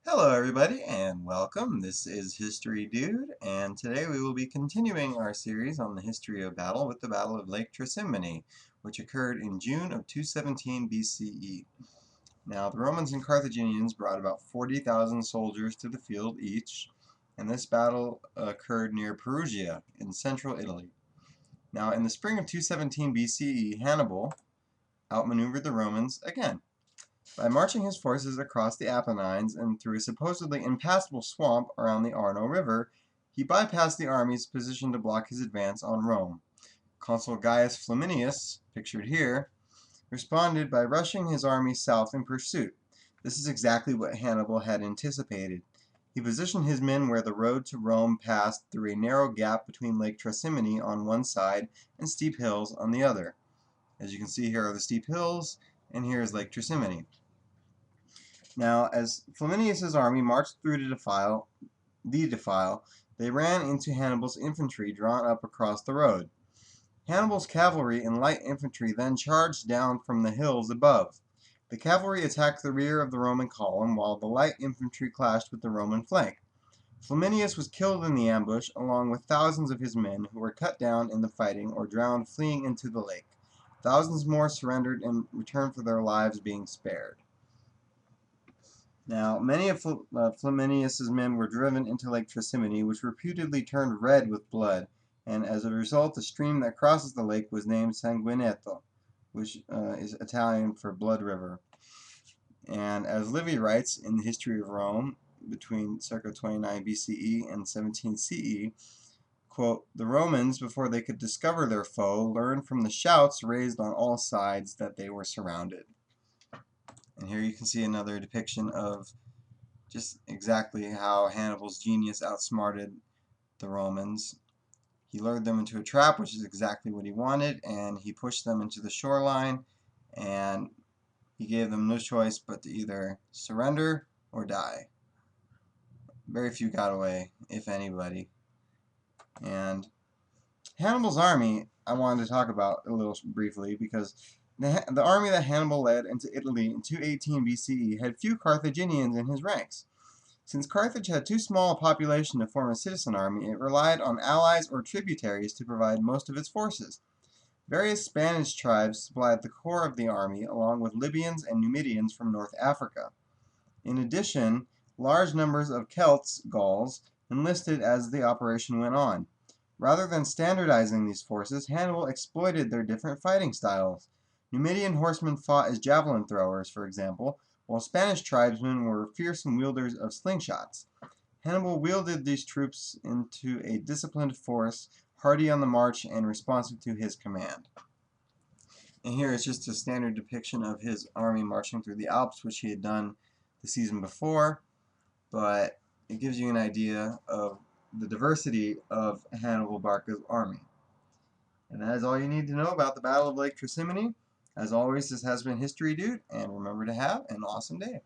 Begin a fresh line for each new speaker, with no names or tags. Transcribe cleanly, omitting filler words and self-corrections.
Hello everybody and welcome. This is History Dude, and today we will be continuing our series on the history of battle with the Battle of Lake Trasimene, which occurred in June of 217 BCE. Now, the Romans and Carthaginians brought about 40,000 soldiers to the field each, and this battle occurred near Perugia in central Italy. Now, in the spring of 217 BCE, Hannibal outmaneuvered the Romans again. By marching his forces across the Apennines and through a supposedly impassable swamp around the Arno River, he bypassed the armies positioned to block his advance on Rome. Consul Gaius Flaminius, pictured here, responded by rushing his army south in pursuit. This is exactly what Hannibal had anticipated. He positioned his men where the road to Rome passed through a narrow gap between Lake Trasimene on one side and steep hills on the other. As you can see, here are the steep hills, and here is Lake Trasimene. Now, as Flaminius's army marched through the defile, they ran into Hannibal's infantry drawn up across the road. Hannibal's cavalry and light infantry then charged down from the hills above. The cavalry attacked the rear of the Roman column, while the light infantry clashed with the Roman flank. Flaminius was killed in the ambush, along with thousands of his men, who were cut down in the fighting or drowned fleeing into the lake. Thousands more surrendered in return for their lives being spared. Now, many of Flaminius's men were driven into Lake Trasimene, which reputedly turned red with blood, and as a result, the stream that crosses the lake was named Sanguineto, which is Italian for blood river. And as Livy writes in the History of Rome, between circa 29 BCE and 17 CE, quote, "The Romans, before they could discover their foe, learned from the shouts raised on all sides that they were surrounded." And here you can see another depiction of just exactly how Hannibal's genius outsmarted the Romans. He lured them into a trap, which is exactly what he wanted, and he pushed them into the shoreline, and he gave them no choice but to either surrender or die. Very few got away, if anybody. And Hannibal's army, I wanted to talk about a little briefly, because the army that Hannibal led into Italy in 218 BCE had few Carthaginians in his ranks. Since Carthage had too small a population to form a citizen army, it relied on allies or tributaries to provide most of its forces. Various Spanish tribes supplied the core of the army, along with Libyans and Numidians from North Africa. In addition, large numbers of Celts, Gauls, enlisted as the operation went on. Rather than standardizing these forces, Hannibal exploited their different fighting styles. Numidian horsemen fought as javelin throwers, for example, while Spanish tribesmen were fearsome wielders of slingshots. Hannibal wielded these troops into a disciplined force, hardy on the march and responsive to his command. And here is just a standard depiction of his army marching through the Alps, which he had done the season before, but it gives you an idea of the diversity of Hannibal Barca's army. And that is all you need to know about the Battle of Lake Trasimene. As always, this has been History Dude, and remember to have an awesome day.